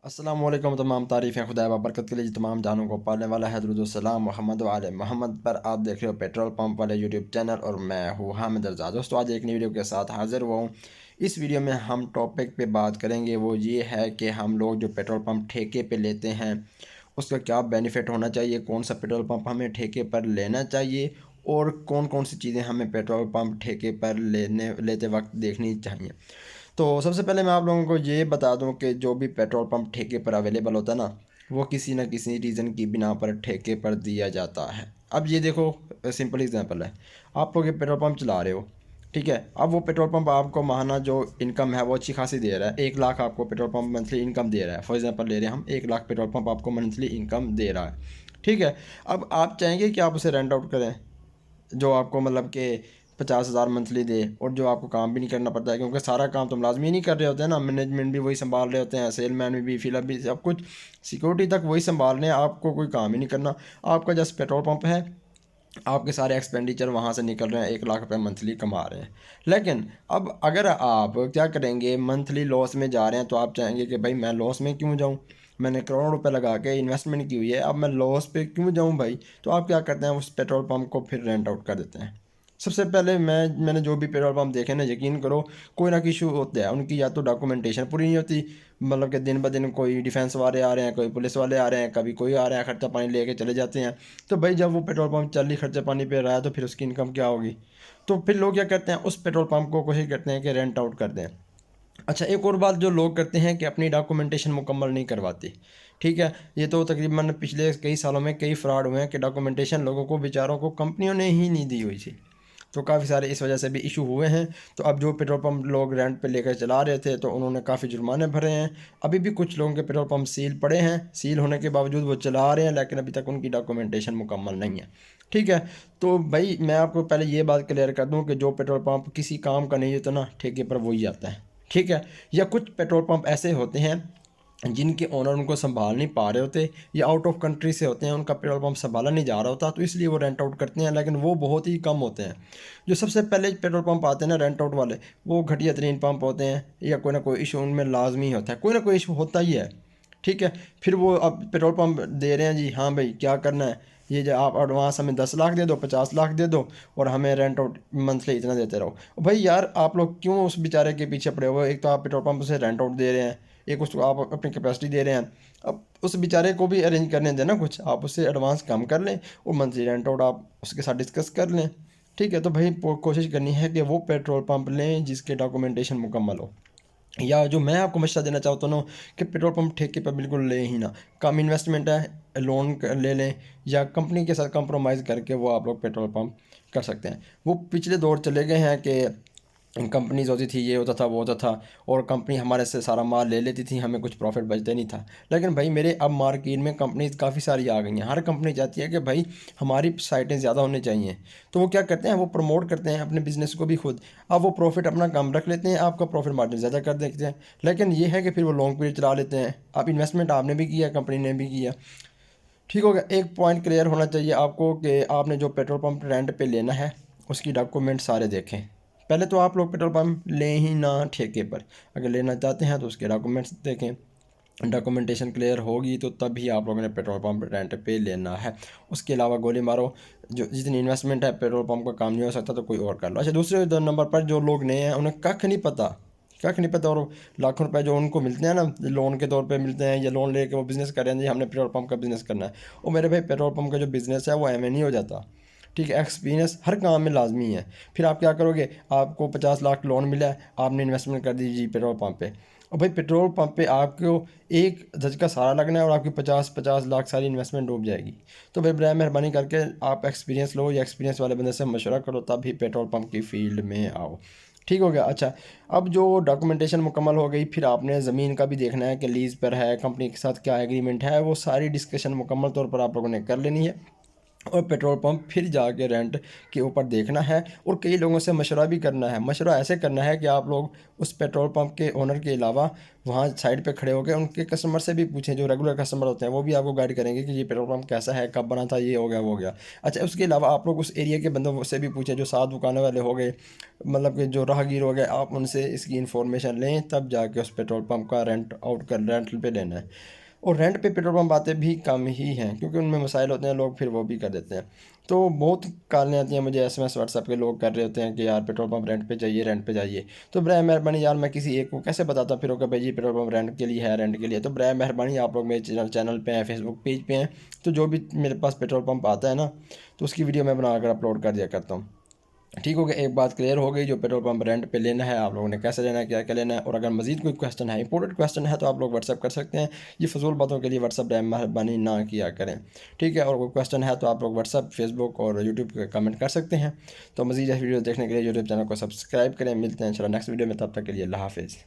अस्सलामुअलैकुम। तमाम तारीफ़ें खुदा बरकत के लिए तमाम जानों को पालने वाला है। दुरूद व सलाम मोहम्मद व आले मोहम्मद पर। आप देख रहे हो पेट्रोल पंप वाले यूट्यूब चैनल और मैं हूँ हामिद रज़ा। दोस्तों, आज एक नई वीडियो के साथ हाज़िर हुआ हूँ। इस वीडियो में हम टॉपिक पे बात करेंगे, वो ये है कि हम लोग जो पेट्रोल पंप ठेके पे लेते हैं उसका क्या बेनिफिट होना चाहिए, कौन सा पेट्रोल पंप हमें ठेके पर लेना चाहिए और कौन कौन सी चीज़ें हमें पेट्रोल पंप ठेके पर लेते वक्त देखनी चाहिए। तो सबसे पहले मैं आप लोगों को ये बता दूं कि जो भी पेट्रोल पंप ठेके पर अवेलेबल होता है ना, वो किसी न किसी रीज़न की बिना पर ठेके पर दिया जाता है। अब ये देखो, सिंपल एग्जांपल है। आप लोग ये पेट्रोल पंप चला रहे हो, ठीक है। अब वो पेट्रोल पंप आपको माहाना जो इनकम है वो अच्छी खासी दे रहा है। 1 लाख आपको पेट्रोल पंप मंथली इनकम दे रहा है। फॉर एग्जांपल ले रहे हैं हम, 1 लाख पेट्रोल पंप आपको मंथली इनकम दे रहा है, ठीक है। अब आप चाहेंगे कि आप उसे रेंट आउट करें, जो आपको मतलब कि 50,000 मंथली दे और जो आपको काम भी नहीं करना पड़ता है, क्योंकि सारा काम तो मुलाजमी नहीं कर रहे होते हैं ना। मैनेजमेंट भी वही संभाल रहे होते हैं, सेलमैन भी, फिलअप भी, सब कुछ सिक्योरिटी तक वही संभाल रहे हैं। आपको कोई काम ही नहीं करना। आपका जस्ट पेट्रोल पंप है, आपके सारे एक्सपेंडिचर वहाँ से निकल रहे हैं, 1 लाख रुपए मंथली कमा रहे हैं। लेकिन अब अगर आप क्या करेंगे, मंथली लॉस में जा रहे हैं, तो आप चाहेंगे कि भाई मैं लॉस में क्यों जाऊँ, मैंने करोड़ों रुपए लगा के इन्वेस्टमेंट की हुई है, अब मैं लॉस पे क्यों जाऊँ भाई। तो आप क्या करते हैं, उस पेट्रोल पंप को फिर रेंट आउट कर देते हैं। सबसे पहले मैंने जो भी पेट्रोल पंप देखे ना, यकीन करो कोई ना कोई इशू होता है उनकी। या तो डॉक्यूमेंटेशन पूरी नहीं होती, मतलब कि दिन ब दिन कोई डिफेंस वाले आ रहे हैं, कोई पुलिस वाले आ रहे हैं, कभी कोई आ रहा है, खर्चा पानी लेके चले जाते हैं। तो भाई जब वो पेट्रोल पंप चल ही खर्चा पानी पे रहा है तो फिर उसकी इनकम क्या होगी। तो फिर लोग क्या करते हैं, उस पेट्रोल पंप को कोशिश करते हैं कि रेंट आउट कर दें। अच्छा, एक और बात जो लोग करते हैं कि अपनी डॉक्यूमेंटेशन मुकम्मल नहीं करवाते, ठीक है। ये तो तकरीबन पिछले कई सालों में कई फ्रॉड हुए हैं कि डॉक्यूमेंटेशन लोगों को, बेचारों को, कंपनियों ने ही नहीं दी हुई थी। तो काफ़ी सारे इस वजह से भी इशू हुए हैं। तो अब जो पेट्रोल पंप लोग रेंट पे लेकर चला रहे थे तो उन्होंने काफ़ी जुर्माने भरे हैं। अभी भी कुछ लोगों के पेट्रोल पंप सील पड़े हैं, सील होने के बावजूद वो चला रहे हैं, लेकिन अभी तक उनकी डॉक्यूमेंटेशन मुकम्मल नहीं है, ठीक है। तो भाई मैं आपको पहले ये बात क्लियर कर दूं कि जो पेट्रोल पंप किसी काम का नहीं होता ना, ठेके पर वही आता है, ठीक है। या कुछ पेट्रोल पंप ऐसे होते हैं जिनके ओनर उनको संभाल नहीं पा रहे होते, या आउट ऑफ कंट्री से होते हैं, उनका पेट्रोल पंप संभाला नहीं जा रहा होता, तो इसलिए वो रेंट आउट करते हैं, लेकिन वो बहुत ही कम होते हैं। जो सबसे पहले पेट्रोल पंप आते हैं ना रेंट आउट वाले, वो घटिया तरीन पंप होते हैं, या कोई ना कोई इशू उनमें लाजमी होता है, कोई ना कोई इशू होता ही है, ठीक है। फिर वो अब पेट्रोल पंप दे रहे हैं जी, हाँ भाई क्या करना है, ये जो आप एडवांस हमें 10 लाख दे दो, 50 लाख दे दो और हमें रेंट आउट मंथली इतना देते रहो। भाई यार आप लोग क्यों उस बेचारे के पीछे पड़े हुए हो। एक तो आप पेट्रोल पंप से रेंट आउट दे रहे हैं, एक उसको आप अपनी कैपेसिटी दे रहे हैं। अब उस बेचारे को भी अरेंज करने देना कुछ, आप उससे एडवांस कम कर लें और मंथली रेंट आउट आप उसके साथ डिस्कस कर लें, ठीक है। तो भाई कोशिश करनी है कि वो पेट्रोल पंप लें जिसके डॉक्यूमेंटेशन मुकम्मल हो। या जो मैं आपको मशवरा देना चाहता हूँ ना, कि पेट्रोल पंप ठेके पर बिल्कुल ले ही ना। कम इन्वेस्टमेंट है, लोन ले लें या कंपनी के साथ कंप्रोमाइज़ करके वो आप लोग पेट्रोल पंप कर सकते हैं। वो पिछले दौर चले गए हैं कि कंपनीज होती थी, ये होता था वो होता था, और कंपनी हमारे से सारा माल ले लेती थी, हमें कुछ प्रॉफिट बचता नहीं था। लेकिन भाई मेरे अब मार्केट में कंपनीज काफ़ी सारी आ गई हैं। हर कंपनी चाहती है कि भाई हमारी साइटें ज़्यादा होनी चाहिए, तो वो क्या करते हैं, वो प्रमोट करते हैं अपने बिज़नेस को भी खुद। अब वो प्रॉफिट अपना कम रख लेते हैं, आपका प्रॉफिट मार्जिन ज़्यादा कर देते हैं। लेकिन ये है कि फिर वो लॉन्ग पीरियड चला लेते हैं। आप इन्वेस्टमेंट आपने भी किया, कंपनी ने भी किया, ठीक हो गया। एक पॉइंट क्लियर होना चाहिए आपको कि आपने जो पेट्रोल पंप रेंट पे लेना है उसकी डॉक्यूमेंट सारे देखें। पहले तो आप लोग पेट्रोल पंप लें ही ना ठेके पर, अगर लेना चाहते हैं तो उसके डॉक्यूमेंट्स देखें। डॉक्यूमेंटेशन क्लियर होगी तो तभी आप लोगों ने पेट्रोल पंप रेंट पे लेना है। उसके अलावा गोली मारो, जो जितनी इन्वेस्टमेंट है पेट्रोल पंप का काम नहीं हो सकता तो कोई और कर लो। अच्छा, दूसरे दो नंबर पर जो लोग नए हैं उन्हें कख नहीं पता, कख नहीं पता, और लाखों रुपए जो उनको मिलते हैं ना लोन के तौर पे मिलते हैं, या लोन लेके वो बिज़नेस कर रहे हैं जी हमने पेट्रोल पंप का बिज़नेस करना है। और मेरे भाई पेट्रोल पंप का जो बिज़नेस है वो एम नहीं हो जाता, ठीक है। एक्सपीरियंस हर काम में लाजमी है। फिर आप क्या करोगे, आपको 50 लाख लोन मिला है, आपने इन्वेस्टमेंट कर दी जी पेट्रोल पंप पे, और भाई पेट्रोल पंप पे आपको एक झटका सारा लगना है और आपकी 50-50 लाख सारी इन्वेस्टमेंट डूब जाएगी। तो भाई बराए मेहरबानी करके आप एक्सपीरियंस लो, या एक्सपीरियंस वाले बंदे से मशवरा करो, तब ही पेट्रोल पंप की फील्ड में आओ, ठीक हो गया। अच्छा, अब जो डॉक्यूमेंटेशन मुकम्मल हो गई, फिर आपने ज़मीन का भी देखना है कि लीज़ पर है, कंपनी के साथ क्या एग्रीमेंट है, वो सारी डिस्कशन मुकम्मल तौर पर आप लोगों ने कर लेनी है। और पेट्रोल पंप फिर जाके रेंट के ऊपर देखना है। और कई लोगों से मशवरा भी करना है। मशवरा ऐसे करना है कि आप लोग उस पेट्रोल पंप के ओनर के अलावा वहाँ साइड पे खड़े होकर उनके कस्टमर से भी पूछें, जो रेगुलर कस्टमर होते हैं वो भी आपको गाइड करेंगे कि ये पेट्रोल पंप कैसा है, कब बना था, ये हो गया वो हो गया। अच्छा, उसके अलावा आप लोग उस एरिया के बंदों से भी पूछें, जो साथ दुकान वाले हो गए, मतलब कि जो राहगीर हो गए, आप उनसे इसकी इन्फॉर्मेशन लें, तब जाके उस पेट्रोल पंप का रेंट पे लेना है। और रेंट पे पेट्रोल पंप आते भी कम ही हैं, क्योंकि उनमें मसाइल होते हैं, लोग फिर वो भी कर देते हैं। तो बहुत कॉलें आती हैं मुझे, एसएमएस व्हाट्सएप के लोग कर रहे होते हैं कि यार पेट्रोल पंप रेंट पे चाहिए, रेंट पे चाहिए। तो बर मेहरबानी यार, मैं किसी एक को कैसे बताता फिर होगा भाई जी पेट्रोल पंप रेंट के लिए है, रेंट के लिए। तो बर मेहरबानी आप लोग मेरे चैनल पे हैं, फेसबुक पेज पे हैं, तो जो भी मेरे पास पेट्रोल पंप आता है ना, तो उसकी वीडियो मैं बनाकर अपलोड कर दिया करता हूँ। ठीक हो गया, एक बात क्लियर हो गई, जो पेट्रोल पंप रेंट पे लेना है आप लोगों ने कैसे लेना है, क्या क्या लेना है। और अगर मजीद कोई क्वेश्चन है, इंपॉर्टेंट क्वेश्चन है, तो आप लोग व्हाट्सअप कर सकते हैं। ये फजूल बातों के लिए व्हाट्सअप मेहरबानी ना किया करें। ठीक है, और कोई क्वेश्चन है तो आप लोग व्हाट्सअप, फेसबुक और यूट्यूब पे कमेंट कर सकते हैं। तो मजीद वीडियो देखने के लिए यूट्यूब चैनल को सब्सक्राइब करें। मिलते हैं इंशाल्लाह नेक्स्ट वीडियो में, तब तक के लिए अल्लाह हाफिज़।